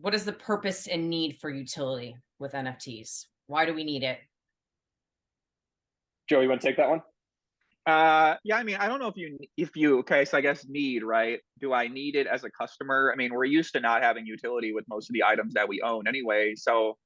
what is the purpose and need for utility with NFTs? Why do we need it? Joe, you want to take that one? Yeah, I mean, I don't know if you okay, so I guess need, right? Do I need it as a customer? I mean, we're used to not having utility with most of the items that we own anyway. So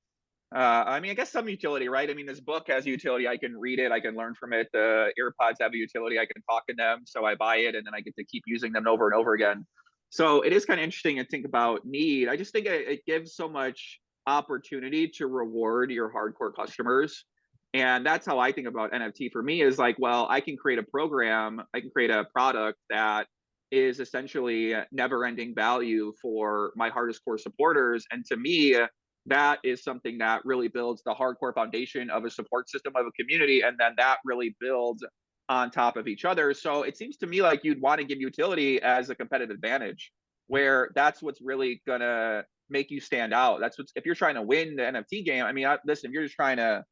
I mean, I guess some utility, right? I mean, this book has utility. I can read it, I can learn from it. The earpods have a utility, I can talk in them. So I buy it and then I get to keep using them over and over again. So it is kind of interesting to think about need. I just think it gives so much opportunity to reward your hardcore customers. And that's how I think about NFT for me is like, well, I can create a program, I can create a product that is essentially never ending value for my hardest core supporters. And to me, that is something that really builds the hardcore foundation of a support system of a community. And then that really builds on top of each other. So it seems to me like you'd want to give utility as a competitive advantage, where that's what's really going to make you stand out. That's what's, if you're trying to win the NFT game, I mean, listen, if you're just trying to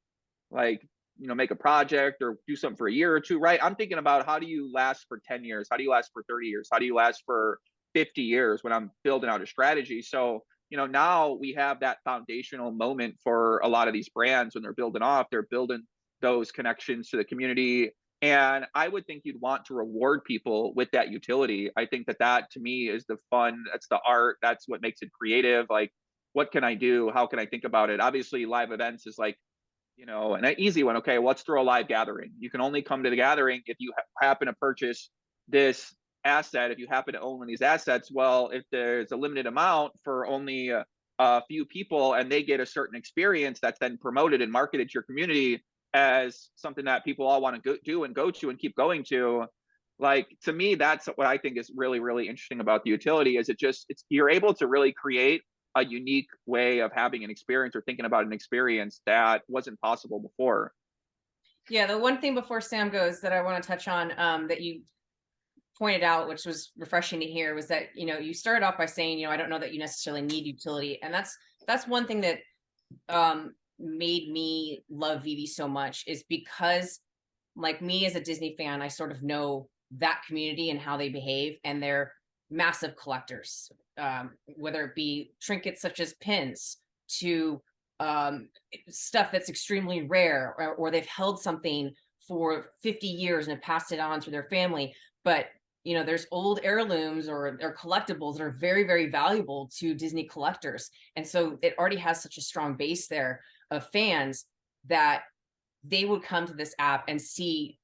like, make a project or do something for a year or two, right? I'm thinking about how do you last for 10 years? How do you last for 30 years? How do you last for 50 years when I'm building out a strategy? So, now we have that foundational moment for a lot of these brands when they're building off, they're building those connections to the community. And I would think you'd want to reward people with that utility. I think that to me is the fun, that's the art, that's what makes it creative. Like, what can I do? How can I think about it? Obviously, live events is like, an easy one. Okay, let's throw a live gathering. You can only come to the gathering if you happen to purchase this asset. If you happen to own one of these assets, well, if there's a limited amount for only a few people and they get a certain experience that's then promoted and marketed to your community as something that people all want to do and go to and keep going to. Like, to me, that's what I think is really, really interesting about the utility is it's you're able to really create a unique way of having an experience or thinking about an experience that wasn't possible before. Yeah, the one thing before Sam goes that I want to touch on that you pointed out, which was refreshing to hear, was that you started off by saying I don't know that you necessarily need utility, and that's one thing that made me love VeVe so much is because, like me as a Disney fan, I sort of know that community and how they behave, and they're massive collectors, whether it be trinkets such as pins to stuff that's extremely rare, or they've held something for 50 years and have passed it on through their family. But there's old heirlooms or collectibles that are very, very valuable to Disney collectors. And so it already has such a strong base there of fans that they would come to this app and see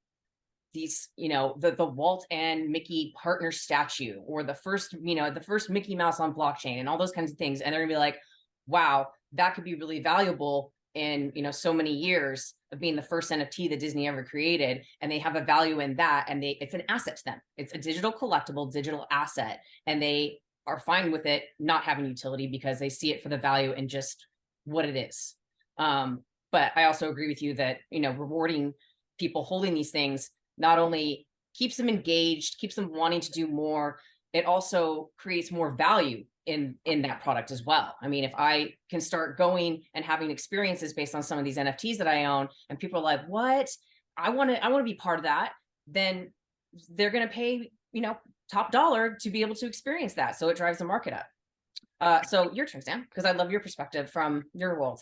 these, the Walt and Mickey partner statue, or the first Mickey Mouse on blockchain, and all those kinds of things. And they're gonna be like, wow, that could be really valuable in, so many years of being the first NFT that Disney ever created. And they have a value in that. And it's an asset to them. It's a digital collectible, digital asset. And they are fine with it not having utility because they see it for the value and just what it is. But I also agree with you that, rewarding people holding these things not only keeps them engaged, keeps them wanting to do more, it also creates more value in that product as well. I mean, if I can start going and having experiences based on some of these NFTs that I own, and people are like, what? I want to be part of that, then they're going to pay, top dollar to be able to experience that. So it drives the market up. So your turn, Sam, because I love your perspective from your world.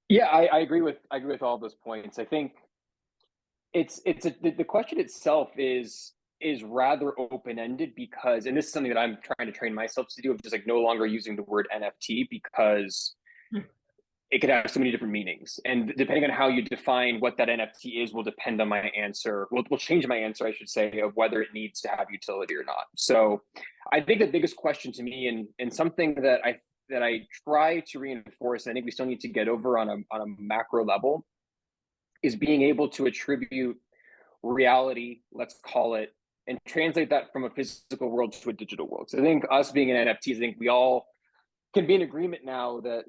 Yeah, I agree with all those points. I think the question itself is rather open-ended because, and this is something that I'm trying to train myself to do, of just like no longer using the word NFT because it could have so many different meanings, and depending on how you define what that NFT is will depend on my answer. Will change my answer, I should say, of whether it needs to have utility or not. So I think the biggest question to me, and something that I try to reinforce, and I think we still need to get over on a macro level, is being able to attribute reality, let's call it, and translate that from a physical world to a digital world. So I think us being in NFTs, I think we all can be in agreement now that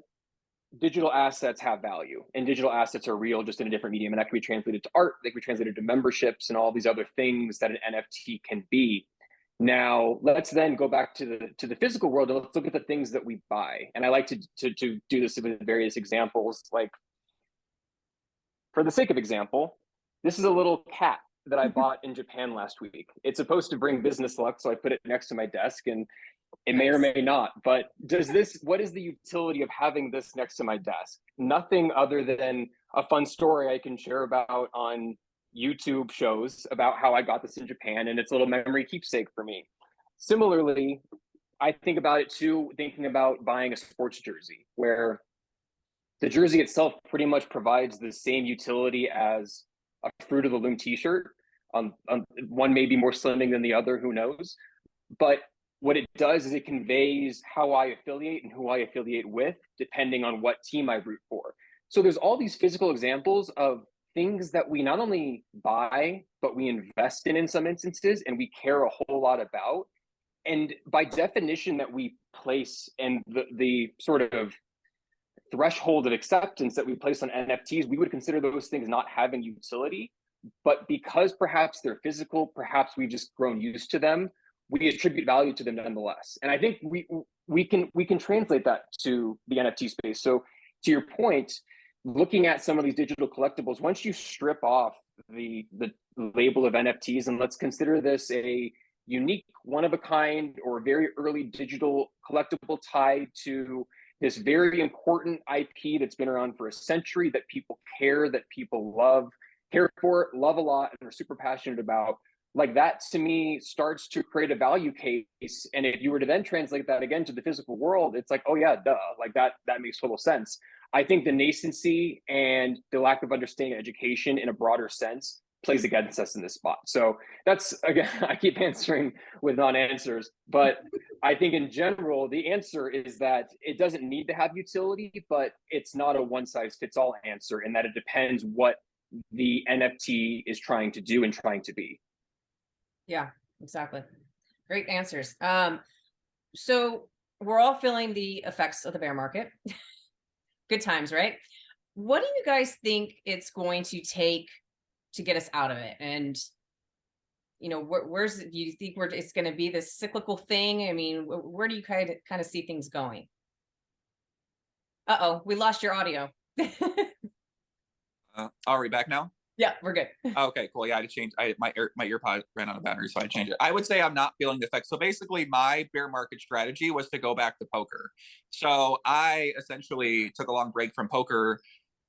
digital assets have value and digital assets are real, just in a different medium. And that can be translated to art, they can be translated to memberships and all these other things that an NFT can be. Now, let's then go back to the physical world and let's look at the things that we buy. And I like to do this with various examples. Like, for the sake of example, this is a little cat that I bought in Japan last week. It's supposed to bring business luck, so I put it next to my desk. And It may or may not, but what is the utility of having this next to my desk? Nothing other than a fun story I can share about on YouTube shows about how I got this in Japan, and it's a little memory keepsake for me. Similarly, I think about it too, thinking about buying a sports jersey, where the jersey itself pretty much provides the same utility as a Fruit of the Loom t-shirt. One may be more slimming than the other, who knows? But what it does is it conveys how I affiliate and who I affiliate with, depending on what team I root for. So there's all these physical examples of things that we not only buy, but we invest in some instances, and we care a whole lot about. And by definition that we place, and the sort of threshold of acceptance that we place on NFTs, we would consider those things not having utility. But because perhaps they're physical, perhaps we've just grown used to them, we attribute value to them nonetheless. And I think we can translate that to the NFT space. So to your point, looking at some of these digital collectibles, once you strip off the label of NFTs, and let's consider this a unique, one of a kind, or very early digital collectible tied to this very important IP that's been around for a century, that people care, that people care for, love a lot, and are super passionate about. Like, that to me starts to create a value case. And if you were to then translate that again to the physical world, it's like, oh yeah, duh, like that makes total sense. I think the nascency and the lack of understanding education in a broader sense plays against us in this spot. So that's, again, I keep answering with non-answers, but I think in general, the answer is that it doesn't need to have utility, but it's not a one-size-fits-all answer, in that it depends what the NFT is trying to do and trying to be. Yeah, exactly. Great answers. So we're all feeling the effects of the bear market. Good times, right? What do you guys think it's going to take to get us out of it? And do you think it's going to be this cyclical thing? I mean, where do you kind of see things going? Uh-oh, we lost your audio. Are we back now? Yeah, we're good. Okay, cool. Yeah, I had to change. My earpod ran out of battery, so I changed it. I would say I'm not feeling the effect. So basically, my bear market strategy was to go back to poker. So I essentially took a long break from poker.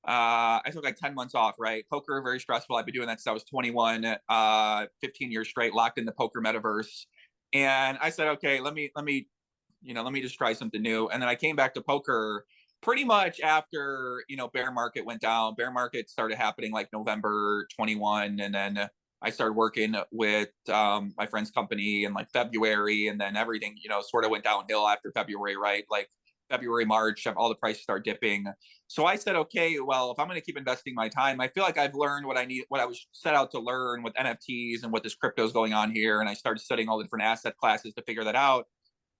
I took like 10 months off, right? Poker, very stressful. I've been doing that since I was 21, 15 years straight, locked in the poker metaverse. And I said, okay, let me just try something new. And then I came back to poker pretty much after, bear market went down. Bear market started happening like November 21. And then I started working with my friend's company in like February. And then everything, sort of went downhill after February, right? Like February, March, all the prices start dipping. So I said, okay, well, if I'm going to keep investing my time, I feel like I've learned what I was set out to learn with NFTs and what this crypto is going on here. And I started studying all the different asset classes to figure that out.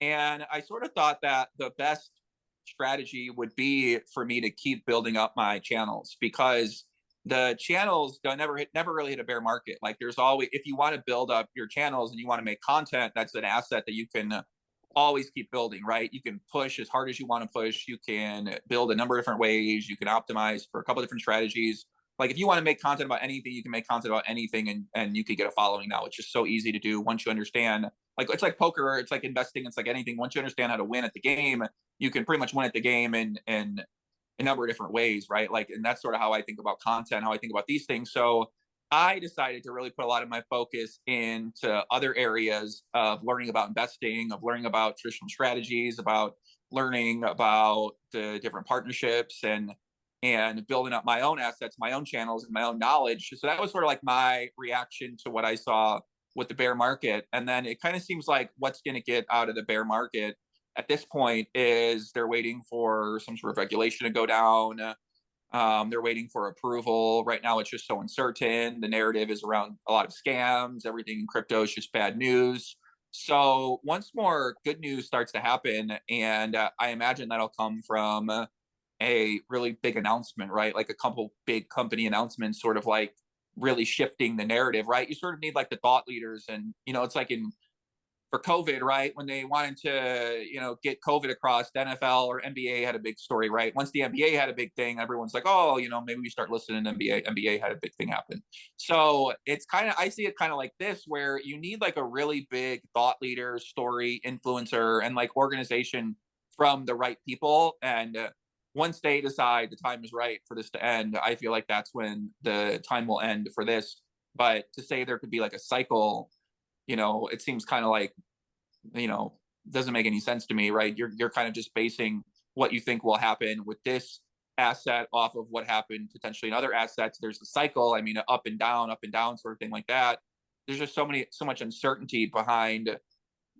And I sort of thought that the best strategy would be for me to keep building up my channels, because the channels never really hit a bear market. Like, there's always, if you want to build up your channels and you want to make content, that's an asset that you can always keep building, right? You can push as hard as you want to push. You can build a number of different ways. You can optimize for a couple of different strategies. Like, if you want to make content about anything, you can make content about anything, and you could get a following now. It's just so easy to do once you understand. Like, it's like poker, it's like investing, it's like anything. Once you understand how to win at the game, you can pretty much win at the game in a number of different ways, right? Like, and that's sort of how I think about content, how I think about these things. So I decided to really put a lot of my focus into other areas of learning about investing, of learning about traditional strategies, about learning about the different partnerships, and building up my own assets, my own channels, and my own knowledge. So that was sort of like my reaction to what I saw with the bear market. And then it kind of seems like what's going to get out of the bear market at this point is they're waiting for some sort of regulation to go down. They're waiting for approval. Right now, it's just so uncertain. The narrative is around a lot of scams. Everything in crypto is just bad news. So once more good news starts to happen, and I imagine that'll come from a really big announcement, right? Like a couple big company announcements, sort of like really shifting the narrative, right? You sort of need like the thought leaders, and it's like in for COVID, right? When they wanted to, get COVID across, the NFL or NBA had a big story, right? Once the NBA had a big thing, everyone's like, oh, maybe we start listening to NBA. NBA had a big thing happen. So it's kind of, I see it kind of like this, where you need like a really big thought leader, story, influencer, and like organization from the right people. And once they decide the time is right for this to end, I feel like that's when the time will end for this. But to say there could be like a cycle, it seems kind of like, doesn't make any sense to me, right? You're kind of just basing what you think will happen with this asset off of what happened potentially in other assets. There's the cycle. I mean, up and down sort of thing like that. There's just so much uncertainty behind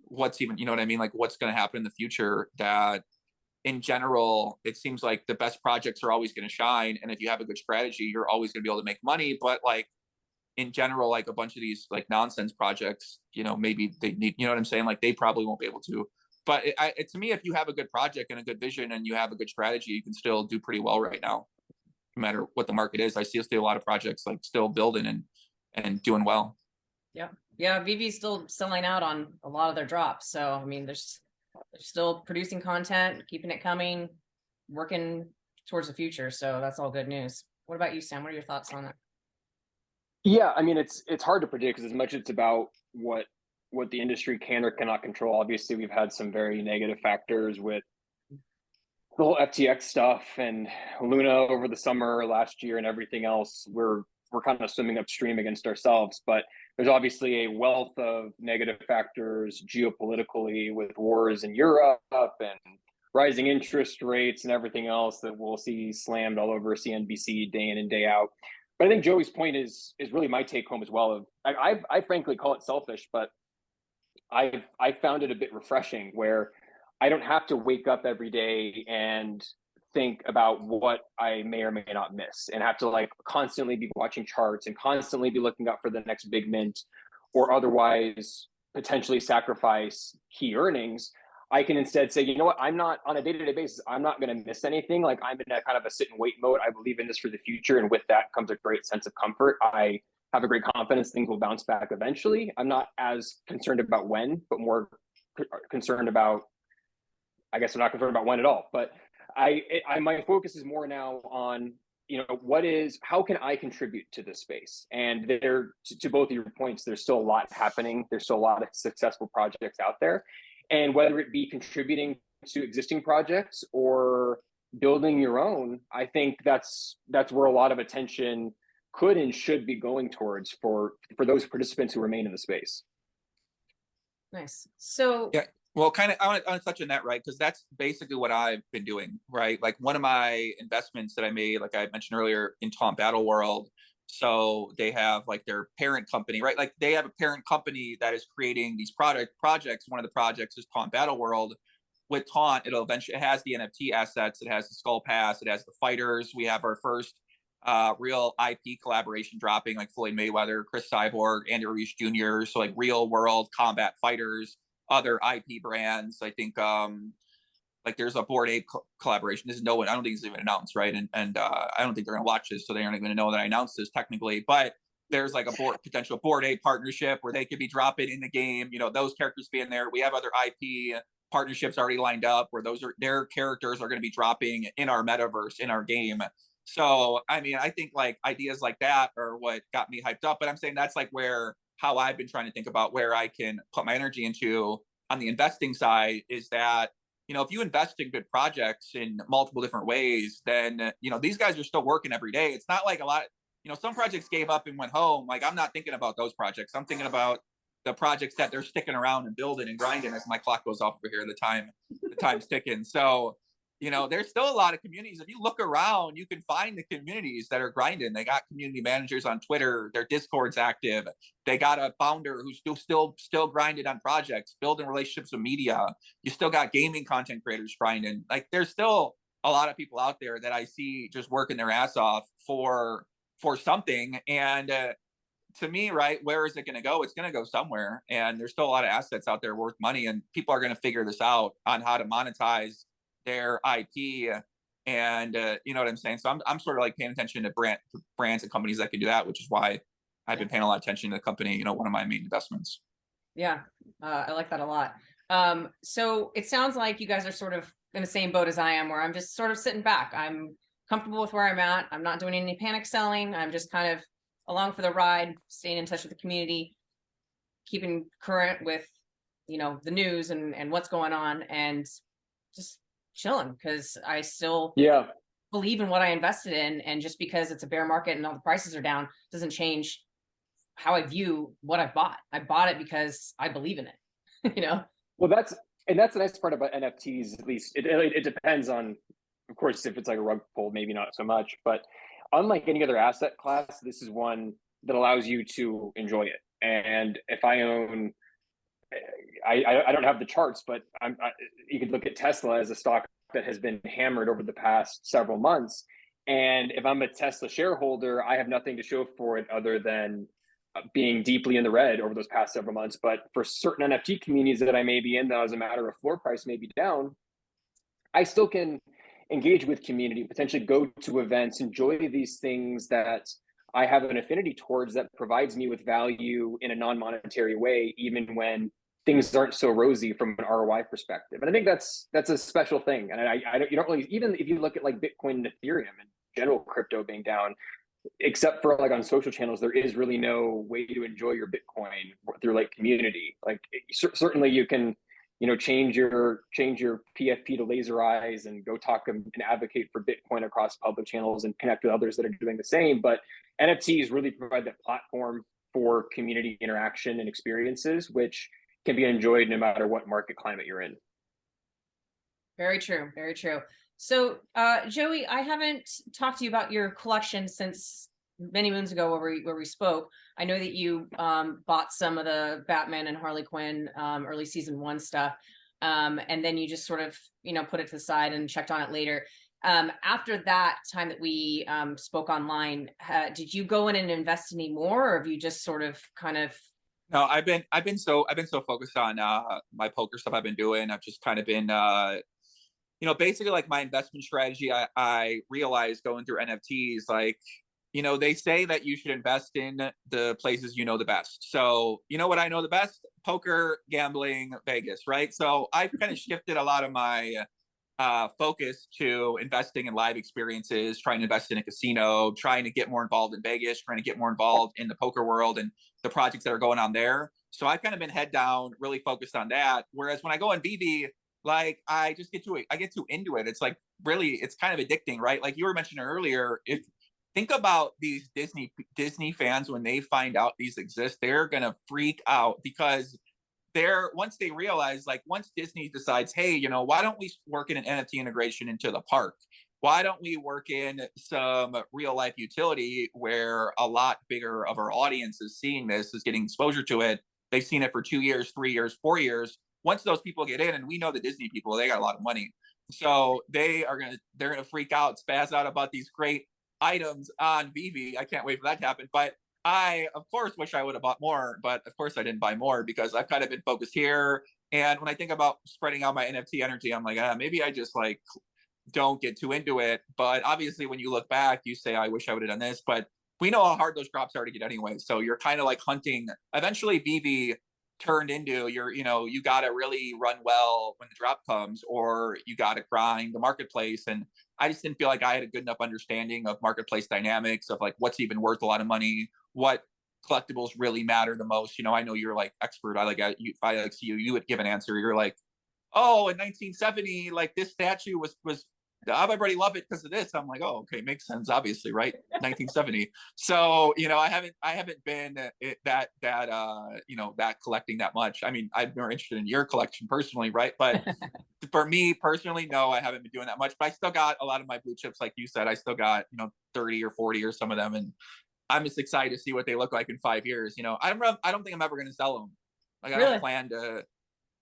what's even, what I mean? Like what's going to happen in the future, that in general, it seems like the best projects are always going to shine. And if you have a good strategy, you're always going to be able to make money. But like, in general, like a bunch of these like nonsense projects, maybe they need, what I'm saying? Like they probably won't be able to. But to me, if you have a good project and a good vision and you have a good strategy, you can still do pretty well right now, no matter what the market is. I see a lot of projects like still building and doing well. Yeah. VeVe's still selling out on a lot of their drops. So, I mean, they're still producing content, keeping it coming, working towards the future. So that's all good news. What about you, Sam? What are your thoughts on that? Yeah, I mean, it's hard to predict because as much as it's about what the industry can or cannot control. Obviously, we've had some very negative factors with the whole FTX stuff and Luna over the summer last year and everything else. We're kind of swimming upstream against ourselves, but there's obviously a wealth of negative factors geopolitically with wars in Europe and rising interest rates and everything else that we'll see slammed all over CNBC day in and day out. But I think Joey's point is really my take home as well. Of I frankly call it selfish, but I found it a bit refreshing where I don't have to wake up every day and think about what I may or may not miss and have to like constantly be watching charts and constantly be looking out for the next big mint or otherwise potentially sacrifice key earnings. I can instead say, you know what, I'm not on a day-to-day basis, I'm not going to miss anything. Like I'm in a kind of a sit and wait mode. I believe in this for the future. And with that comes a great sense of comfort. I have a great confidence things will bounce back eventually. I'm not as concerned about when, but more concerned about, I guess I'm not concerned about when at all, but my focus is more now on, how can I contribute to this space? And to both of your points, there's still a lot happening. There's still a lot of successful projects out there. And whether it be contributing to existing projects or building your own, I think that's where a lot of attention could and should be going towards for those participants who remain in the space. Nice. So yeah, well, kind of, I want to touch on that, right? Because that's basically what I've been doing, right? Like one of my investments that I made, like I mentioned earlier, in Taunt Battle World. So they have like their parent company, right? Like they have a parent company that is creating these projects. One of the projects is Taunt Battle World. With Taunt, it has the NFT assets, it has the Skull Pass, it has the fighters. We have our first real IP collaboration dropping, like Floyd Mayweather, Chris Cyborg, Andy Ruiz Jr. So like real world combat fighters, other IP brands. I think like there's a Bored Ape collaboration. This is no one, I don't think it's even announced, right? And I don't think they're gonna watch this, so they aren't even gonna know that I announced this technically. But there's like a potential Bored Ape partnership where they could be dropping in the game. Those characters being there. We have other IP partnerships already lined up where their characters are going to be dropping in our metaverse, in our game. So I mean, I think like ideas like that are what got me hyped up. But I'm saying that's like how I've been trying to think about where I can put my energy into on the investing side is that, if you invest in good projects in multiple different ways, then, these guys are still working every day. It's not like a lot, some projects gave up and went home. Like I'm not thinking about those projects. I'm thinking about the projects that they're sticking around and building and grinding. As my clock goes off over here, the time's ticking. So, there's still a lot of communities. If you look around, you can find the communities that are grinding. They got community managers on Twitter. Their Discord's active. They got a founder who's still grinding on projects, building relationships with media. You still got gaming content creators grinding. Like there's still a lot of people out there that I see just working their ass off for something. And to me, right, where is it going to go? It's going to go somewhere. And there's still a lot of assets out there worth money. And people are going to figure this out on how to monetize their IP. And you know what I'm saying? So I'm sort of like paying attention to brands and companies that can do that, which is why I've been paying a lot of attention to the company, one of my main investments. Yeah, I like that a lot. So it sounds like you guys are sort of in the same boat as I am, where I'm just sort of sitting back. I'm comfortable with where I'm at. I'm not doing any panic selling. I'm just kind of along for the ride, staying in touch with the community, keeping current with, the news and what's going on, and just chilling because I still Yeah. believe in what I invested in. And just because it's a bear market and all the prices are down doesn't change how I view what I bought. I bought it because I believe in it. Well, that's the nice part about NFTs. At least it depends on, of course, if it's like a rug pull, maybe not so much. But unlike any other asset class, this is one that allows you to enjoy it. And if I own, I don't have the charts, but you could look at Tesla as a stock that has been hammered over the past several months. And if I'm a Tesla shareholder, I have nothing to show for it other than being deeply in the red over those past several months. But for certain NFT communities that I may be in, that as a matter of floor price may be down, I still can engage with community, potentially go to events, enjoy these things that I have an affinity towards that provides me with value in a non-monetary way, even when things aren't so rosy from an ROI perspective. And I think that's a special thing. And I don't, you don't really, even if you look at like Bitcoin and Ethereum and general crypto being down, except for like on social channels, there is really no way to enjoy your Bitcoin through like community. Like certainly you can, change your PFP to laser eyes and go talk and advocate for Bitcoin across public channels and connect with others that are doing the same. But NFTs really provide that platform for community interaction and experiences, which can be enjoyed no matter what market climate you're in. Very true. Very true. So, Joey, I haven't talked to you about your collection since many moons ago where we spoke. I know that you bought some of the Batman and Harley Quinn early season 1 stuff, and then you just sort of put it to the side and checked on it later. After that time that we spoke online, did you go in and invest any more, or have you just sort of kind of? No, I've been so focused on my poker stuff I've been doing. I've just kind of been basically like my investment strategy, I realized going through NFTs, like, they say that you should invest in the places you know the best. So, you know what I know the best? Poker, gambling, Vegas, right? So I've kind of shifted a lot of my focus to investing in live experiences, trying to invest in a casino, trying to get more involved in Vegas, trying to get more involved in the poker world and the projects that are going on there. So I've kind of been head down, really focused on that. Whereas when I go on VeVe, like I just get too into it. It's like really, it's kind of addicting, right? Like you were mentioning earlier, think about these Disney fans when they find out these exist, they're gonna freak out because once they realize, like once Disney decides, hey, why don't we work in an NFT integration into the park? Why don't we work in some real life utility where a lot bigger of our audience is seeing this, is getting exposure to it? They've seen it for 2 years, 3 years, 4 years. Once those people get in, and we know the Disney people, they got a lot of money. So they're gonna freak out, spaz out about these great items on VeVe. I can't wait for that to happen. But I, of course, wish I would have bought more, but of course I didn't buy more because I've kind of been focused here. And when I think about spreading out my NFT energy, I'm like, maybe I just like don't get too into it. But obviously, when you look back, you say, I wish I would have done this. But we know how hard those drops are to get anyway. So you're kind of like hunting. Eventually, VeVe turned into you got to really run well when the drop comes, or you got to grind the marketplace. And I just didn't feel like I had a good enough understanding of marketplace dynamics of like what's even worth a lot of money, what collectibles really matter the most. I know you're like expert. I like see you would give an answer. You're like, oh, in 1970, like this statue was everybody loved it because of this. I'm like, oh, okay, makes sense, obviously, right? 1970. So, I haven't been that collecting that much. I mean, I'm more interested in your collection personally, right? But for me personally, no, I haven't been doing that much. But I still got a lot of my blue chips, like you said. I still got 30 or 40 or some of them, and I'm just excited to see what they look like in 5 years. I don't think I'm ever going to sell them. Like I don't plan to.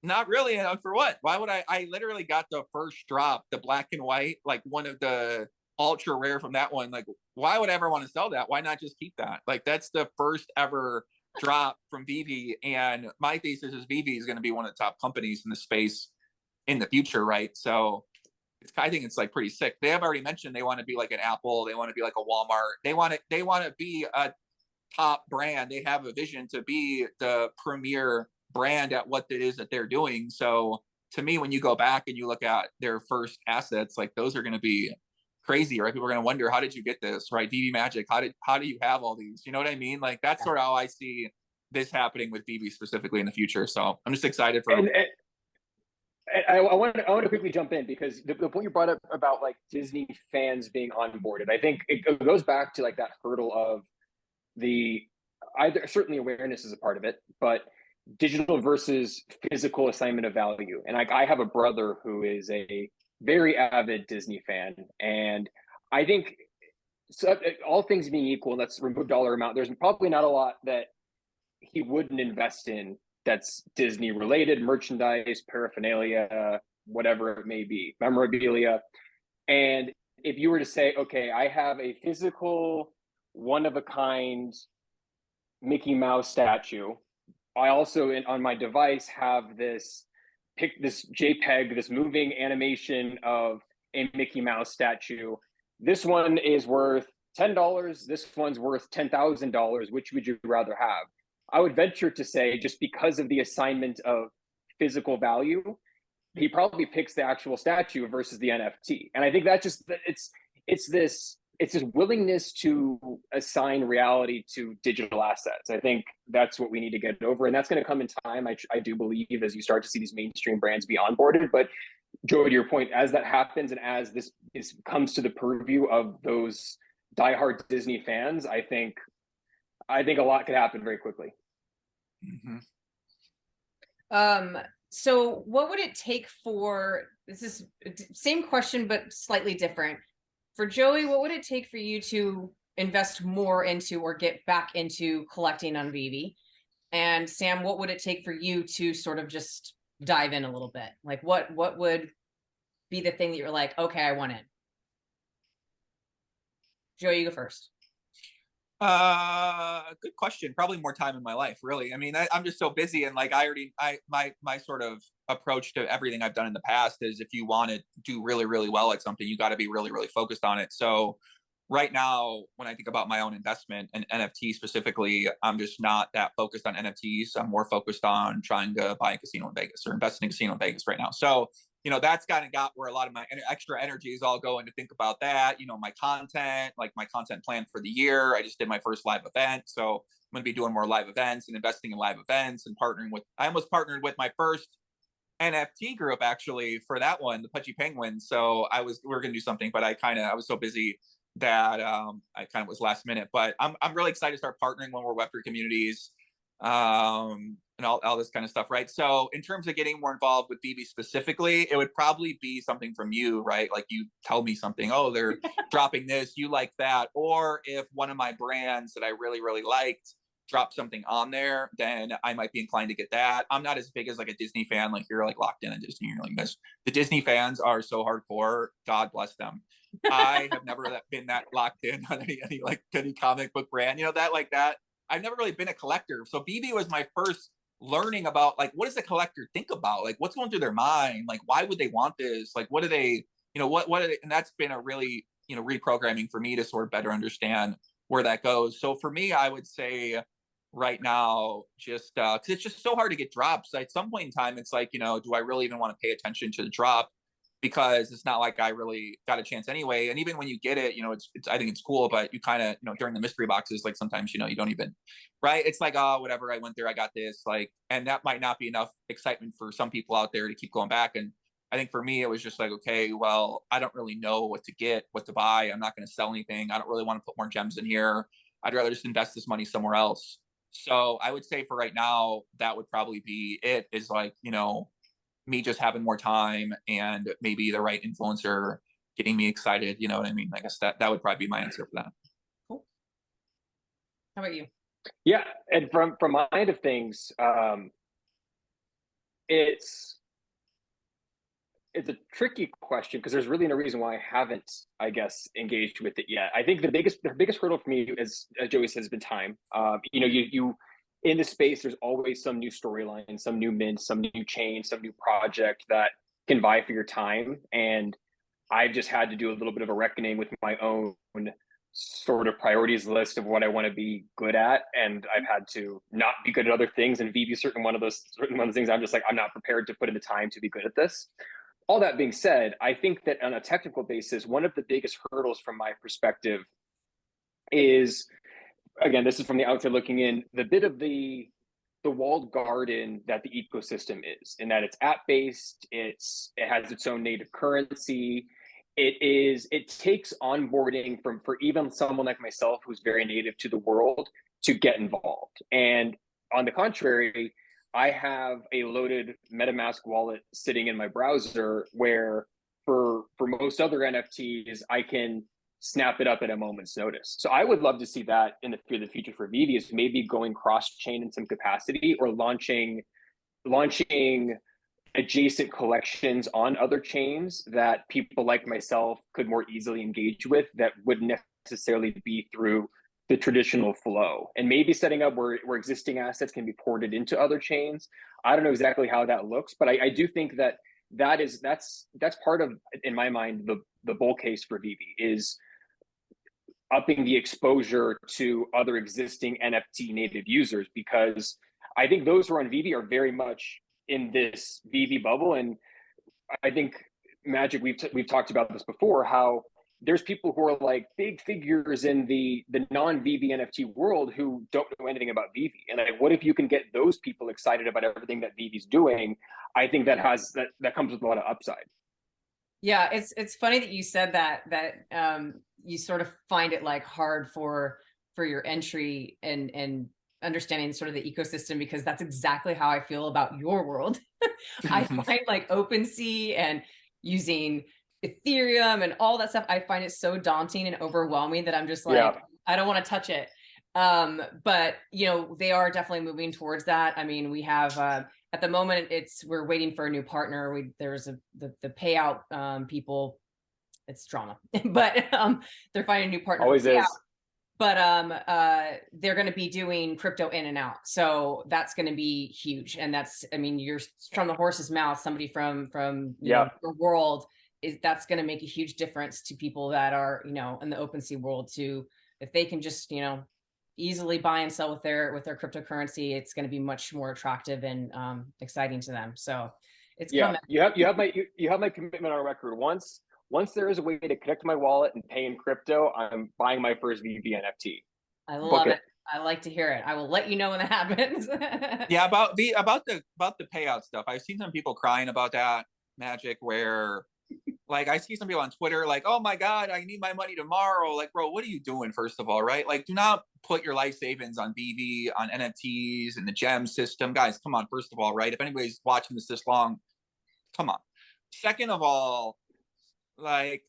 Not really. For what? Why would I? I literally got the first drop, the black and white, like one of the ultra rare from that one. Like, why would I ever want to sell that? Why not just keep that? Like, that's the first ever drop from VeVe. And my thesis is VeVe is going to be one of the top companies in the space in the future, right? So I think it's like pretty sick. They have already mentioned they want to be like an Apple. They want to be like a Walmart. They want to be a top brand. They have a vision to be the premier brand at what it is that they're doing. So to me, when you go back and you look at their first assets, like those are going to be crazy, right? People are going to wonder, how did you get this, right? VeVe Magic, how do you have all these? You know what I mean? Like that's sort of how I see this happening with VeVe specifically in the future. So I'm just excited for. And I want to quickly jump in because the point you brought up about like Disney fans being onboarded, I think it goes back to like that hurdle of certainly awareness is a part of it, but digital versus physical assignment of value. And I have a brother who is a very avid Disney fan, and I think, so all things being equal, let's remove dollar amount, there's probably not a lot that he wouldn't invest in that's Disney related, merchandise, paraphernalia, whatever it may be, memorabilia. And if you were to say, okay, I have a physical one of a kind Mickey Mouse statue, I also on my device have this JPEG, this moving animation of a Mickey Mouse statue. This one is worth $10. This one's worth $10,000. Which would you rather have? I would venture to say, just because of the assignment of physical value, he probably picks the actual statue versus the NFT. And I think that just it's this willingness to assign reality to digital assets. I think that's what we need to get over, and that's going to come in time. I do believe as you start to see these mainstream brands be onboarded. But Joe, to your point, as that happens and as this comes to the purview of those diehard Disney fans, I think a lot could happen very quickly. Mm-hmm. So what would it take for, this is same question but slightly different, for Joey, what would it take for you to invest more into or get back into collecting on VeVe? And Sam, what would it take for you to sort of just dive in a little bit? Like what would be the thing that you're like, okay, I want it? Joey, you go first. Good question. Probably more time in my life, really. I mean, I'm just so busy, and like my sort of approach to everything I've done in the past is, if you want to do really, really well at something, you got to be really, really focused on it. So right now, when I think about my own investment and NFT specifically, I'm just not that focused on NFTs. I'm more focused on trying to buy a casino in Vegas or invest in a casino in Vegas right now. So that's kind of got where a lot of my extra energy is all going to think about that. My content, like my content plan for the year. I just did my first live event. So I'm going to be doing more live events and investing in live events and I almost partnered with my first NFT group actually for that one, the Pudgy Penguins. So we were going to do something, but I was so busy that I kind of was last minute. But I'm really excited to start partnering when we're Web3 communities. And all this kind of stuff, right? So in terms of getting more involved with VeVe specifically, it would probably be something from you, right? Like you tell me something, oh, they're dropping this, you like that. Or if one of my brands that I really, really liked dropped something on there, then I might be inclined to get that. I'm not as big as like a Disney fan, like you're like locked in on Disney. You're like this. The Disney fans are so hardcore. God bless them. I have never been that locked in on any comic book brand, that. I've never really been a collector. So VeVe was my first learning about like, what does a collector think about? Like what's going through their mind? Like, why would they want this? Like, what do they, what are they? And that's been a really, reprogramming for me to sort of better understand where that goes. So for me, I would say right now, just cause it's just so hard to get drops. At some point in time, it's like, do I really even want to pay attention to the drop? Because it's not like I really got a chance anyway. And even when you get it, it's I think it's cool, but you kind of, during the mystery boxes, like sometimes, you don't even, right? It's like, oh, whatever, I went there, I got this, like, and that might not be enough excitement for some people out there to keep going back. And I think for me, it was just like, okay, well, I don't really know what to get, what to buy. I'm not going to sell anything. I don't really want to put more gems in here. I'd rather just invest this money somewhere else. So I would say for right now, that would probably be it, is like, me just having more time and maybe the right influencer getting me excited. You know what I mean? I guess that would probably be my answer for that. Cool. How about you? Yeah. And from my end of things, it's a tricky question because there's really no reason why I haven't, I guess, engaged with it yet. I think the biggest hurdle for me is, as Joey says, has been time. You in the space, there's always some new storyline, some new mint, some new chain, some new project that can vie for your time. And I've just had to do a little bit of a reckoning with my own sort of priorities list of what I want to be good at, and I've had to not be good at other things. And VeVe is certain one of those things I'm just like, I'm not prepared to put in the time to be good at this. All that being said, I think that on a technical basis, one of the biggest hurdles from my perspective is, again, this is from the outside looking in, the bit of the walled garden that the ecosystem is, in that it's app based, it has its own native currency. It takes onboarding for even someone like myself who's very native to the world to get involved. And on the contrary, I have a loaded MetaMask wallet sitting in my browser where for most other NFTs, I can snap it up at a moment's notice. So I would love to see that in the future for VeVe, is maybe going cross-chain in some capacity, or launching adjacent collections on other chains that people like myself could more easily engage with, that wouldn't necessarily be through the traditional flow, and maybe setting up where existing assets can be ported into other chains. I don't know exactly how that looks, but I do think that's part of, in my mind, the bull case for VeVe is upping the exposure to other existing NFT native users, because I think those who are on VeVe are very much in this VeVe bubble. And I think, Magic, we've talked about this before, how there's people who are like big figures in the non-VeVe NFT world who don't know anything about VeVe. And like, what if you can get those people excited about everything that VeVe's doing? I think that comes with a lot of upside. Yeah, it's funny that you said that you sort of find it like hard for your entry and understanding sort of the ecosystem, because that's exactly how I feel about your world. I find like OpenSea and using Ethereum and all that stuff, I find it so daunting and overwhelming that I'm just like, yeah, I don't want to touch it. But you know, they are definitely moving towards that. I mean, we have at the moment we're waiting for a new partner. There's the payout people, it's drama, but they're finding a new partner. Always is. But they're going to be doing crypto in and out, so that's going to be huge. And that's, I mean, you're from the horse's mouth, somebody from you know, the world, that's going to make a huge difference to people that are, you know, in the OpenSea world, to if they can just, you know, easily buy and sell with their cryptocurrency, it's going to be much more attractive and exciting to them. So it's coming. You have my commitment on record. Once there is a way to connect my wallet and pay in crypto, I'm buying my first VeVe NFT. I love it. I like to hear it. I will let you know when that happens. Yeah, about the payout stuff. I've seen some people crying about that, Magic, where like I see some people on Twitter like, oh my God, I need my money tomorrow. Like, bro, what are you doing, first of all, right? Like, do not put your life savings on VeVe, on NFTs and the gem system. Guys, come on, first of all, right? If anybody's watching this long, come on. Second of all, like,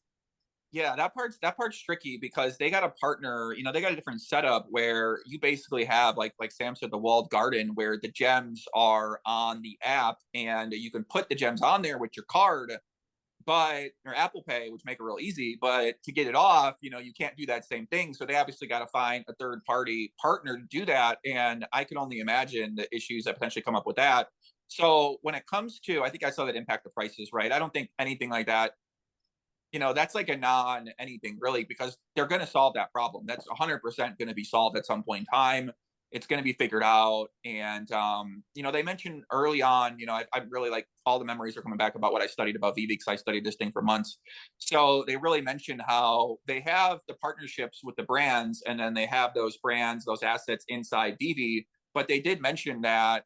yeah, that part's tricky, because they got a partner, you know, they got a different setup where you basically have like Sam said, the walled garden, where the gems are on the app and you can put the gems on there with your card, but or Apple Pay, which make it real easy. But to get it off, you know, you can't do that same thing. So they obviously got to find a third party partner to do that. And I can only imagine the issues that potentially come up with that. So when it comes to, I think I saw that impact the prices, right? I don't think anything like that, you know, that's like a non anything really, because they're going to solve that problem. That's 100% going to be solved at some point in time. It's going to be figured out. And, you know, they mentioned early on, you know, I really like, all the memories are coming back about what I studied about VeVe, because I studied this thing for months. So they really mentioned how they have the partnerships with the brands, and then they have those brands, those assets inside VeVe. But they did mention that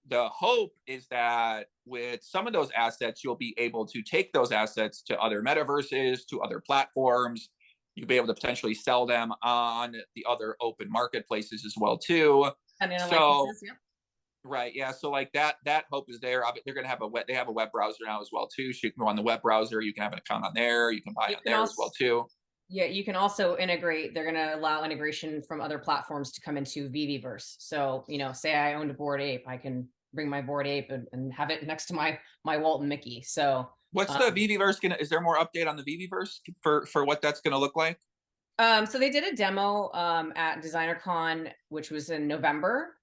the hope is that with some of those assets, you'll be able to take those assets to other metaverses, to other platforms. You'll be able to potentially sell them on the other open marketplaces as well too. So, right, yeah. So like that hope is there. They're going to have they have a web browser now as well too. So you can go on the web browser. You can have an account on there. You can buy on there as well too. Yeah, you can also integrate. They're going to allow integration from other platforms to come into VeVeverse. So, you know, say I owned a Bored Ape, I can bring my Bored Ape and have it next to my Walton Mickey. So what's the VeVeverse gonna? Is there more update on the VeVeverse for what that's going to look like? So they did a demo at DesignerCon, which was in November,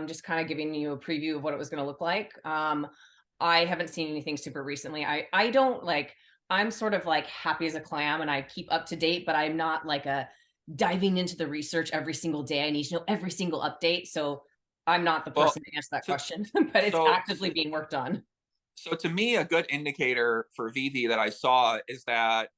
just kind of giving you a preview of what it was going to look like. I haven't seen anything super recently. I don't like. I'm sort of like happy as a clam, and I keep up to date, but I'm not like a diving into the research every single day. I need to know every single update. So I'm not the person to answer that question, but it's actively being worked on. So to me, a good indicator for VeVe that I saw is that,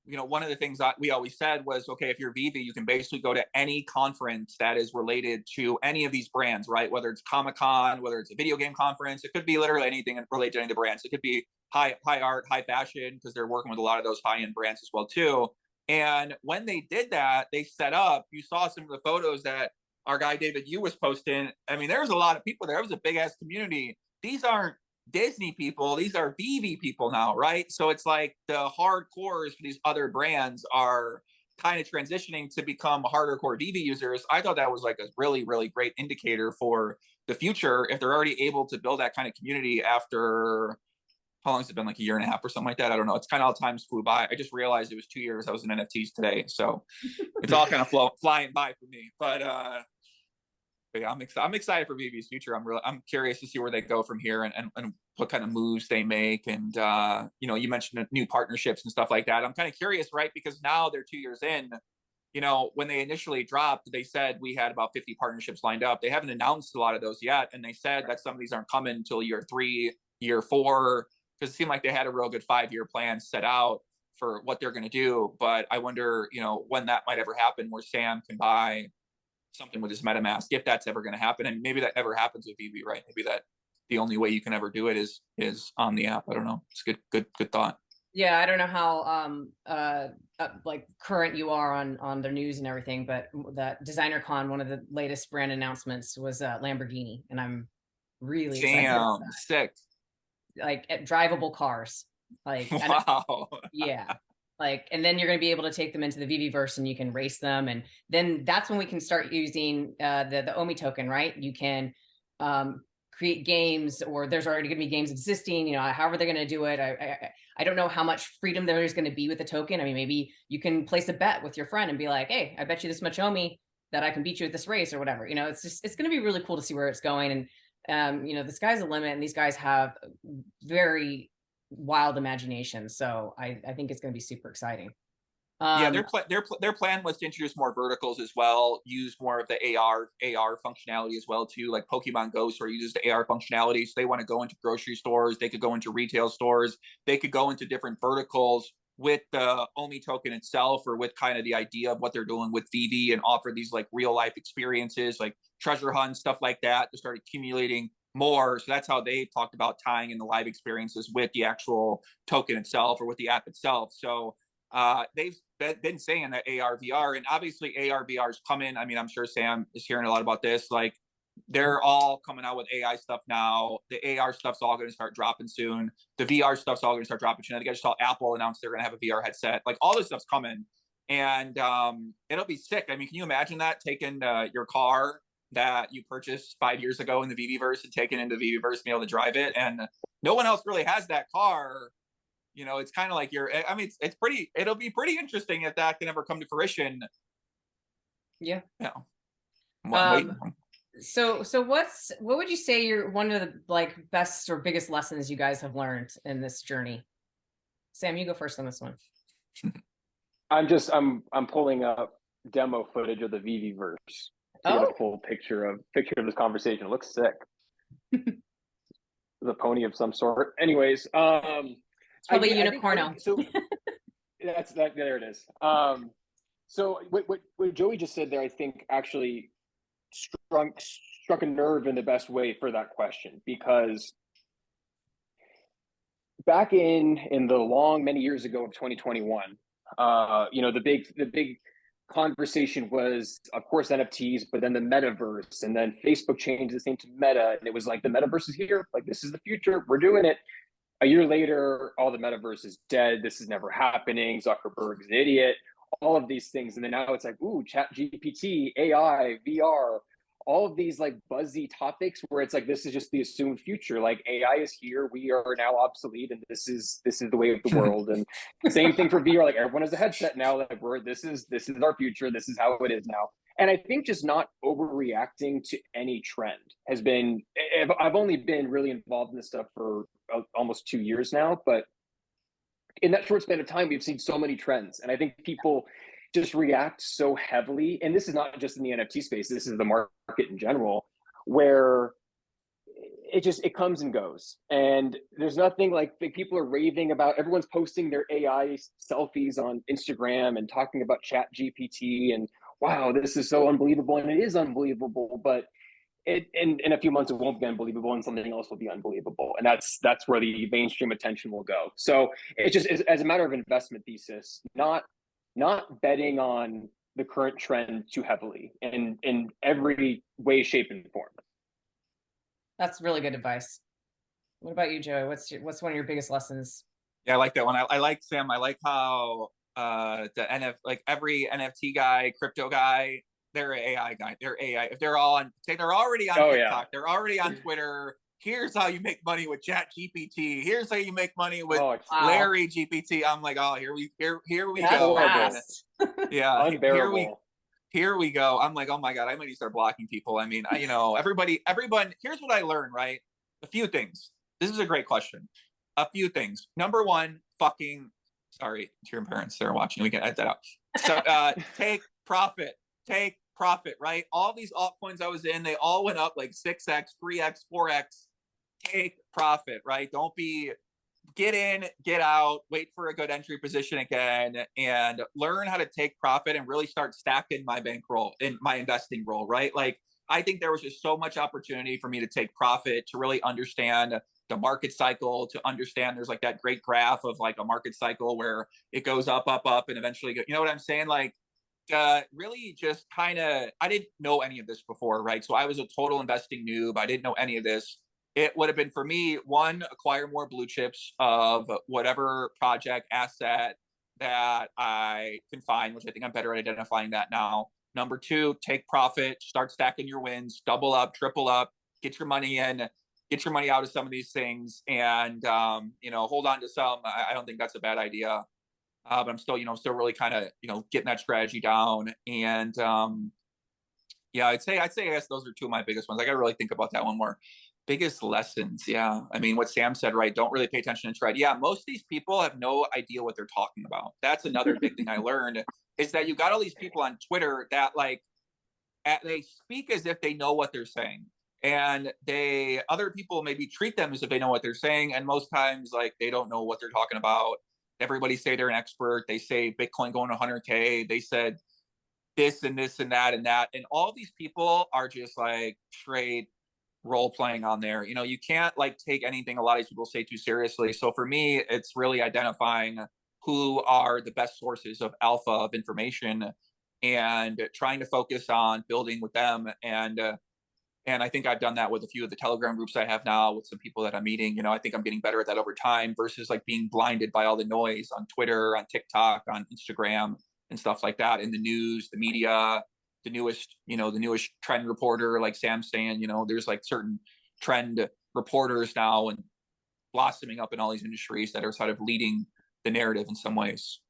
you know, one of the things that we always said was, okay, if you're VeVe, you can basically go to any conference that is related to any of these brands, right? Whether it's Comic-Con, whether it's a video game conference, it could be literally anything related to any of the brands. It could be high art, high fashion, because they're working with a lot of those high-end brands as well too. And when they did that, they set up, you saw some of the photos that our guy David Yu was posting. I mean, there was a lot of people there. It was a big ass community. These aren't Disney people, these are VeVe people now, right? So it's like the hardcores for these other brands are kind of transitioning to become harder core VeVe users. I thought that was like a really, really great indicator for the future if they're already able to build that kind of community after, how long has it been, like a year and a half or something like that? I don't know. It's kind of how times flew by. I just realized it was 2 years I was in NFTs today. So it's all kind of flying by for me. But yeah, I'm excited for VeVe's future. I'm curious to see where they go from here and what kind of moves they make. And you know, you mentioned new partnerships and stuff like that. I'm kind of curious, right? Because now they're 2 years in. You know, when they initially dropped, they said we had about 50 partnerships lined up. They haven't announced a lot of those yet, and they said that some of these aren't coming until year 3, year 4, because it seemed like they had a real good 5-year plan set out for what they're going to do. But I wonder, you know, when that might ever happen, where Sam can buy something with his MetaMask, if that's ever going to happen. And maybe that never happens with VeVe, right? Maybe that the only way you can ever do it is on the app. I don't know. It's good thought. Yeah, I don't know how like current you are on their news and everything, but that DesignerCon, one of the latest brand announcements was Lamborghini, and I'm really excited about that. Sick. Like drivable cars, like wow. Yeah, like, and then you're going to be able to take them into the VeVeverse and you can race them, and then that's when we can start using the Omi token, right? You can create games, or there's already going to be games existing, you know, however they're going to do it. I don't know how much freedom there is going to be with the token. I mean, maybe you can place a bet with your friend and be like, hey, I bet you this much Omi that I can beat you at this race or whatever. You know, it's going to be really cool to see where it's going. And you know, the sky's the limit, and these guys have very wild imagination. So I think it's going to be super exciting. Yeah, their plan was to introduce more verticals as well, use more of the AR functionality as well too, like Pokemon Go, where uses the AR functionality. So they want to go into grocery stores, they could go into retail stores, they could go into different verticals with the Omi token itself, or with kind of the idea of what they're doing with VeVe, and offer these like real life experiences, like treasure hunt, stuff like that, to start accumulating more. So that's how they talked about tying in the live experiences with the actual token itself, or with the app itself. So they've been saying that AR VR, and obviously AR VR is coming. I mean, I'm sure Sam is hearing a lot about this. Like, they're all coming out with AI stuff now. The AR stuff's all going to start dropping soon. The VR stuff's all going to start dropping soon. I think I just saw Apple announce they're going to have a VR headset. Like, all this stuff's coming, and it'll be sick. I mean, can you imagine that, taking your car that you purchased 5 years ago in the VeVeverse and taking it into the VeVeverse, being able to drive it, and no one else really has that car. You know, it's kind of like I mean, it'll be pretty interesting if that can ever come to fruition. Yeah. Yeah. So what would you say you're one of the like best or biggest lessons you guys have learned in this journey? Sam, you go first on this one. I'm pulling up demo footage of the VeVeverse to get a full picture of this conversation. It looks sick. The pony of some sort. Anyways, it's probably unicorn. So that's that. There it is. So what Joey just said there, I think actually struck a nerve in the best way for that question, because back in the long many years ago of 2021, you know, the big conversation was, of course, NFTs, but then the metaverse, and then Facebook changed its name to Meta, and it was like, the metaverse is here, like, this is the future, we're doing it. A year later, all the metaverse is dead, this is never happening, Zuckerberg's an idiot, all of these things. And then now it's like, ooh, chat GPT, AI, VR, all of these like buzzy topics where it's like, this is just the assumed future. Like, AI is here, we are now obsolete, and this is the way of the world. And same thing for VR, like, everyone has a headset now, like, this is our future, this is how it is now. And I think just not overreacting to any trend has been, I've only been really involved in this stuff for almost 2 years now, but in that short span of time, we've seen so many trends. And I think people just react so heavily. And this is not just in the NFT space, this is the market in general, where it comes and goes. And there's nothing like people are raving about, everyone's posting their AI selfies on Instagram and talking about Chat GPT and wow, this is so unbelievable. And it is unbelievable, but in a few months it won't be unbelievable and something else will be unbelievable. And that's where the mainstream attention will go. So it just is, as a matter of investment thesis, not betting on the current trend too heavily in every way, shape, and form. That's really good advice. What about you, Joey? What's one of your biggest lessons? Yeah, I like that one. I like Sam. I like how like every NFT guy, crypto guy, they're an AI guy. They're AI. If they're all on, say they're already on TikTok, they're already on Twitter. Here's how you make money with Chat GPT. Here's how you make money with Larry GPT. I'm like, oh, here we go. Yeah, unbearable. Here we go. I'm like, oh my God, I might need to start blocking people. I mean, everyone, here's what I learned, right? A few things. This is a great question. A few things. Number one, sorry to your parents that are watching. We can edit that out. So take profit, right? All these altcoins I was in, they all went up like 6x, 3x, 4x. Take profit, right? Don't be get in, get out, wait for a good entry position again, and learn how to take profit and really start stacking my bankroll in my investing role, right? Like, I think there was just so much opportunity for me to take profit, to really understand the market cycle, to understand there's like that great graph of like a market cycle where it goes up, and eventually you know what I'm saying? Like, really just kind of, I didn't know any of this before, right? So I was a total investing noob. I didn't know any of this. It would have been for me, one, acquire more blue chips of whatever project asset that I can find, which I think I'm better at identifying that now. Number two, take profit, start stacking your wins, double up, triple up, get your money in, get your money out of some of these things, and hold on to some. I don't think that's a bad idea. But I'm still really kind of, getting that strategy down. And yeah, I'd say I guess those are two of my biggest ones. I got to really think about that one more. Biggest lessons. Yeah. I mean, what Sam said, right? Don't really pay attention to trend. Yeah. Most of these people have no idea what they're talking about. That's another big thing I learned, is that you got all these people on Twitter that they speak as if they know what they're saying. And other people maybe treat them as if they know what they're saying. And most times, like, they don't know what they're talking about. Everybody say they're an expert. They say Bitcoin going to 100K. They said this and this and that and that. And all these people are just like straight role playing on there. You can't like take anything a lot of these people say too seriously. So for me, it's really identifying who are the best sources of alpha of information and trying to focus on building with them. And I think I've done that with a few of the Telegram groups I have now, with some people that I'm meeting. I think I'm getting better at that over time, versus like being blinded by all the noise on Twitter, on TikTok, on Instagram, and stuff like that, in the news, the media, the newest trend reporter, like Sam's saying. There's like certain trend reporters now and blossoming up in all these industries that are sort of leading the narrative in some ways.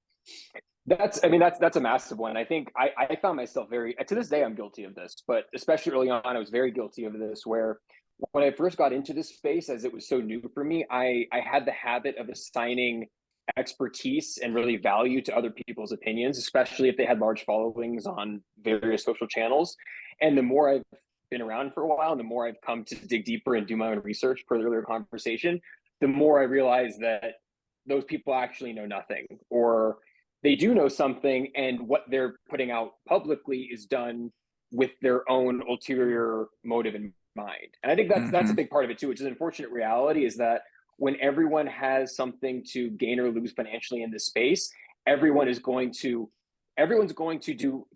That's a massive one. I think I found myself to this day, I'm guilty of this, but especially early on, I was very guilty of this, where when I first got into this space, as it was so new for me, I had the habit of assigning expertise and really value to other people's opinions, especially if they had large followings on various social channels. And the more I've been around for a while, and the more I've come to dig deeper and do my own research per the earlier conversation, the more I realize that those people actually know nothing, or they do know something, and what they're putting out publicly is done with their own ulterior motive in mind. And I think that's a big part of it too, which is an unfortunate reality, is that when everyone has something to gain or lose financially in this space, everyone's going to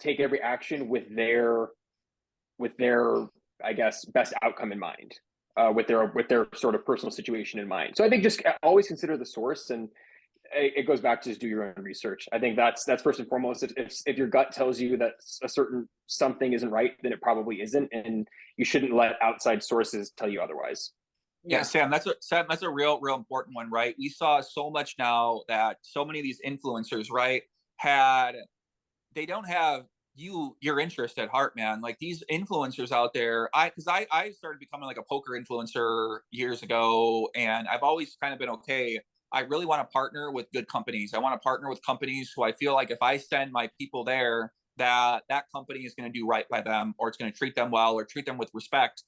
take every action with their I guess best outcome in mind, with their sort of personal situation in mind. So I think just always consider the source, and it goes back to just do your own research. I think that's first and foremost. If your gut tells you that a certain something isn't right, then it probably isn't, and you shouldn't let outside sources tell you otherwise. Yeah, Sam, that's a real important one, right? We saw so much now that so many of these influencers, right, they don't have your interest at heart, man. Like, these influencers out there, I started becoming like a poker influencer years ago, and I've always kind of been okay. I really want to partner with good companies. I want to partner with companies who I feel like if I send my people there, that company is going to do right by them, or it's going to treat them well, or treat them with respect.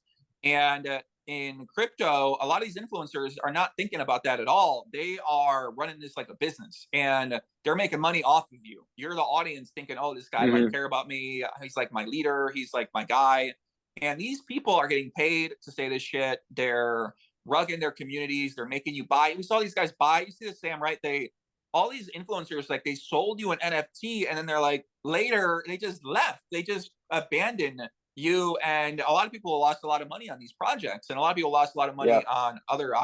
And in crypto, a lot of these influencers are not thinking about that at all. They are running this like a business, and they're making money off of you. You're the audience thinking, oh, this guy might care about me. He's like my leader. He's like my guy. And these people are getting paid to say this shit. They're rugging their communities. They're making you buy. We saw these guys buy. You see this, Sam, right? All these influencers, like they sold you an NFT, and then they're like, later, they just left. They just abandoned you. And a lot of people lost a lot of money on these projects, and a lot of people lost a lot of money on other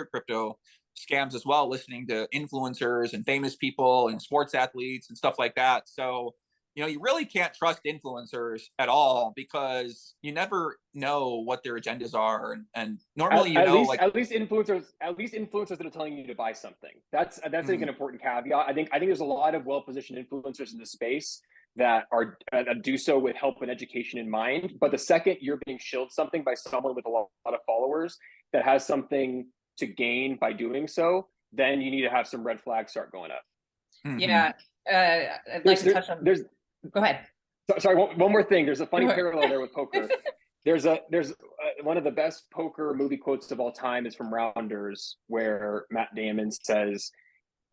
crypto scams as well, listening to influencers and famous people and sports athletes and stuff like that. So, you really can't trust influencers at all, because you never know what their agendas are. And normally, at least influencers that are telling you to buy something. That's like an important caveat. I think there's a lot of well-positioned influencers in the space that are do so with help and education in mind. But the second you're being shilled something by someone with a lot of followers that has something to gain by doing so, then you need to have some red flags start going up. Yeah. I'd like to touch on. Go ahead. Sorry, one more thing. There's a funny parallel there with poker. There's one of the best poker movie quotes of all time is from Rounders, where Matt Damon says,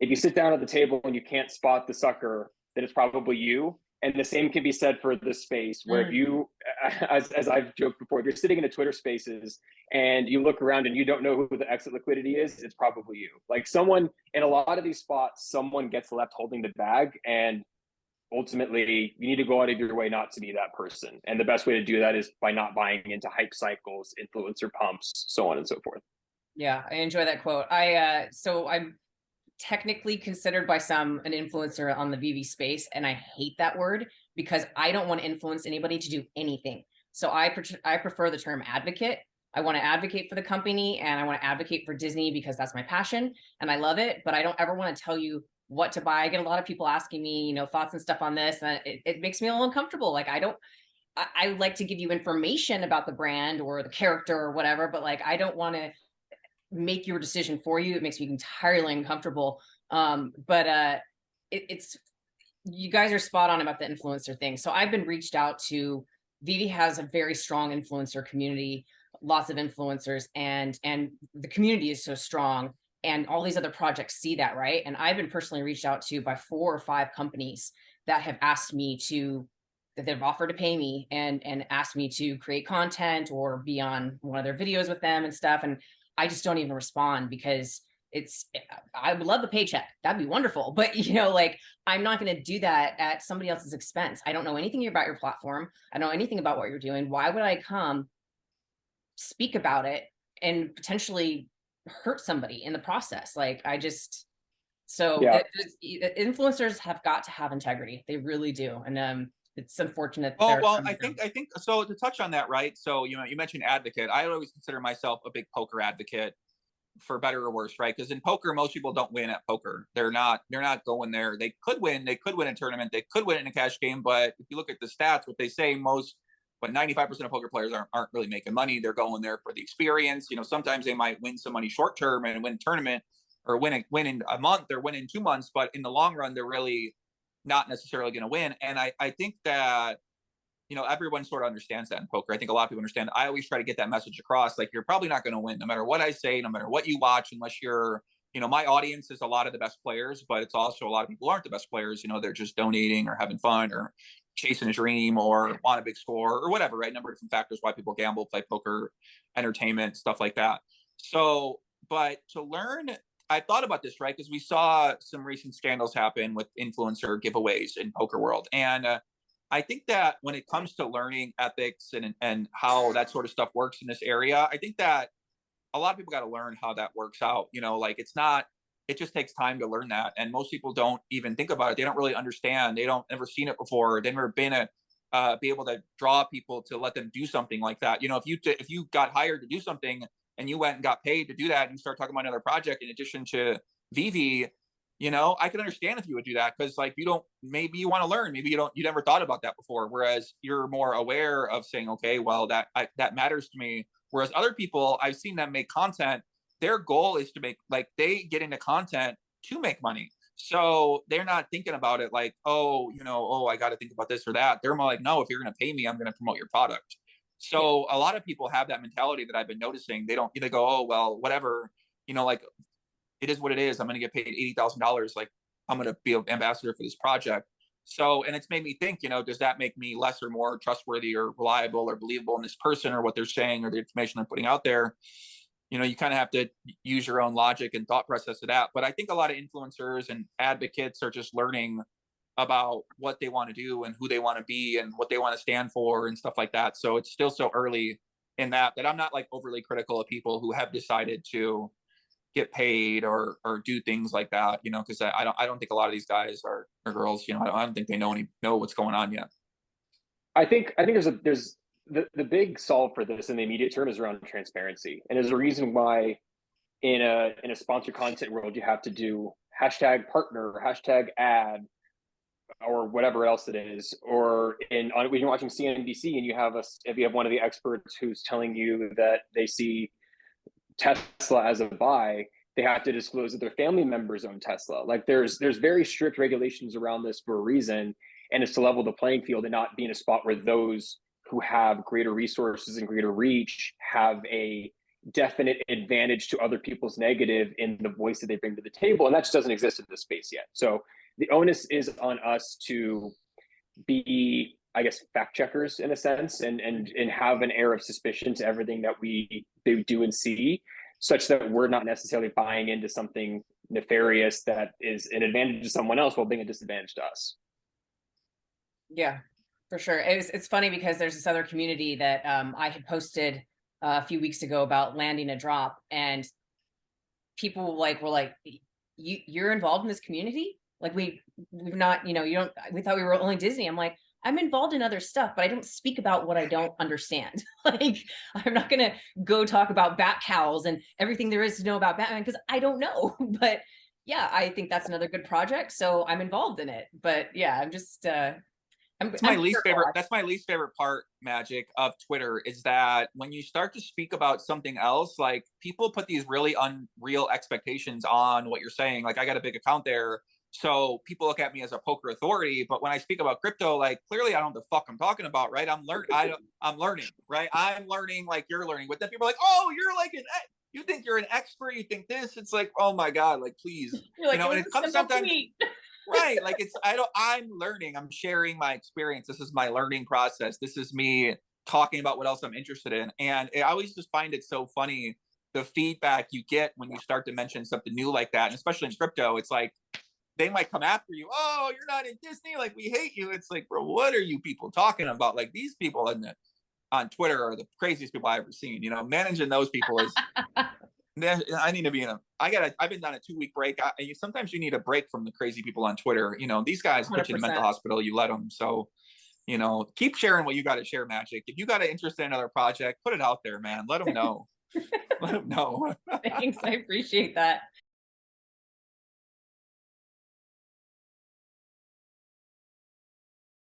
"If you sit down at the table and you can't spot the sucker, then it's probably you." And the same can be said for this space, where if you, as I've joked before, if you're sitting in a Twitter Spaces and you look around and you don't know who the exit liquidity is, it's probably you. Like someone in a lot of these spots, someone gets left holding the bag, and ultimately you need to go out of your way not to be that person. And the best way to do that is by not buying into hype cycles, influencer pumps, so on and so forth. Yeah, I enjoy that quote. So I'm technically considered by some an influencer on the VeVe space, and I hate that word because I don't want to influence anybody to do anything. So I prefer the term advocate. I want to advocate for the company, and I want to advocate for Disney because that's my passion and I love it, but I don't ever want to tell you what to buy. I get a lot of people asking me, thoughts and stuff on this, and it makes me a little uncomfortable. Like I like to give you information about the brand or the character or whatever, but like I don't want to make your decision for you. It makes me entirely uncomfortable. It's you guys are spot on about the influencer thing. So I've been reached out to. VeVe has a very strong influencer community, lots of influencers, and the community is so strong. And all these other projects see that, right? And I've been personally reached out to by 4 or 5 companies that have asked me that they've offered to pay me and asked me to create content or be on one of their videos with them and stuff. And I just don't even respond because I would love the paycheck. That'd be wonderful. But I'm not going to do that at somebody else's expense. I don't know anything about your platform. I don't know anything about what you're doing. Why would I come speak about it and potentially hurt somebody in the process? Influencers have got to have integrity. They really do. And it's unfortunate. I think so. To touch on that, right? So you mentioned advocate. I always consider myself a big poker advocate, for better or worse, right? Because in poker, most people don't win at poker. They're not going there. They could win a tournament. They could win in a cash game. But if you look at the stats, what they say, 95% of poker players aren't really making money. They're going there for the experience. Sometimes they might win some money short term and win a tournament, or win in a month or win in 2 months. But in the long run, they're really not necessarily going to win. And I think that, everyone sort of understands that in poker. I think a lot of people understand. I always try to get that message across. Like, you're probably not going to win no matter what I say, no matter what you watch, unless you're, my audience is a lot of the best players, but it's also a lot of people aren't the best players. They're just donating or having fun or chasing a dream or want a big score or whatever, right? A number of different factors why people gamble, play poker, entertainment, stuff like that. So, but to learn, I thought about this, right? Because we saw some recent scandals happen with influencer giveaways in poker world. And I think that when it comes to learning ethics and how that sort of stuff works in this area, I think that a lot of people got to learn how that works out. It just takes time to learn that. And most people don't even think about it. They don't really understand. They don't ever seen it before. They've never been be able to draw people to let them do something like that. If you got hired to do something and you went and got paid to do that and you start talking about another project in addition to VeVe, I can understand if you would do that, because maybe you want to learn, maybe you never thought about that before. Whereas you're more aware of saying, okay, well, that matters to me. Whereas other people, I've seen them make content their goal is to make, like, they get into content to make money. So they're not thinking about it like, oh, I got to think about this or that. They're more like, no, if you're going to pay me, I'm going to promote your product. So a lot of people have that mentality that I've been noticing. They go, oh, well, whatever, like, it is what it is. I'm going to get paid $80,000. Like, I'm going to be an ambassador for this project. So, and it's made me think, does that make me less or more trustworthy or reliable or believable in this person or what they're saying or the information they're putting out there? You kind of have to use your own logic and thought process of that. But I think a lot of influencers and advocates are just learning about what they want to do and who they want to be and what they want to stand for and stuff like that. So it's still so early in that I'm not like overly critical of people who have decided to get paid or do things like that, because I don't think a lot of these guys or girls, I don't think they know what's going on yet. I think there's the big solve for this in the immediate term is around transparency, and there's a reason why in a sponsored content world you have to do hashtag partner, hashtag ad, or whatever else it is. Or when you're watching CNBC and if you have one of the experts who's telling you that they see Tesla as a buy, they have to disclose that their family members own Tesla. Like there's very strict regulations around this for a reason, and it's to level the playing field and not be in a spot where those who have greater resources and greater reach have a definite advantage to other people's negative in the voice that they bring to the table. And that just doesn't exist in this space yet. So the onus is on us to be, I guess, fact checkers in a sense, and have an air of suspicion to everything that we do and see, such that we're not necessarily buying into something nefarious that is an advantage to someone else while being a disadvantage to us. Yeah, for sure. It's funny because there's this other community that I had posted a few weeks ago about landing a drop, and people were like, you're involved in this community? Like we've not, we thought we were only Disney. I'm like, I'm involved in other stuff, but I don't speak about what I don't understand. Like, I'm not going to go talk about bat cows and everything there is to know about Batman because I don't know. But yeah, I think that's another good project, so I'm involved in it. But yeah, I'm just that's my least favorite. That's my least favorite part, Magic, of Twitter, is that when you start to speak about something else, like people put these really unreal expectations on what you're saying. Like I got a big account there, so people look at me as a poker authority. But when I speak about crypto, like clearly I don't know the fuck I'm talking about, right? I'm learning, right? I'm learning like you're learning. But then people are like, oh, you're like you think you're an expert, you think this. It's like, oh my God, like please, you're like, and it comes sometimes. Right, like I'm learning, I'm sharing my experience. This is my learning process. This is me talking about what else I'm interested in. And I always just find it so funny, the feedback you get when you start to mention something new like that, and especially in crypto. It's like they might come after you. Oh, you're not in Disney, like we hate you. It's like, bro, what are you people talking about? Like these people on Twitter are the craziest people I've ever seen. Managing those people is I need to be I've been on a 2-week break. Sometimes you need a break from the crazy people on Twitter. These guys put you in a mental hospital, you let them. So, keep sharing what you got to share, Magic. If you got an interest in another project, put it out there, man. Let them know. Let them know. Thanks. I appreciate that.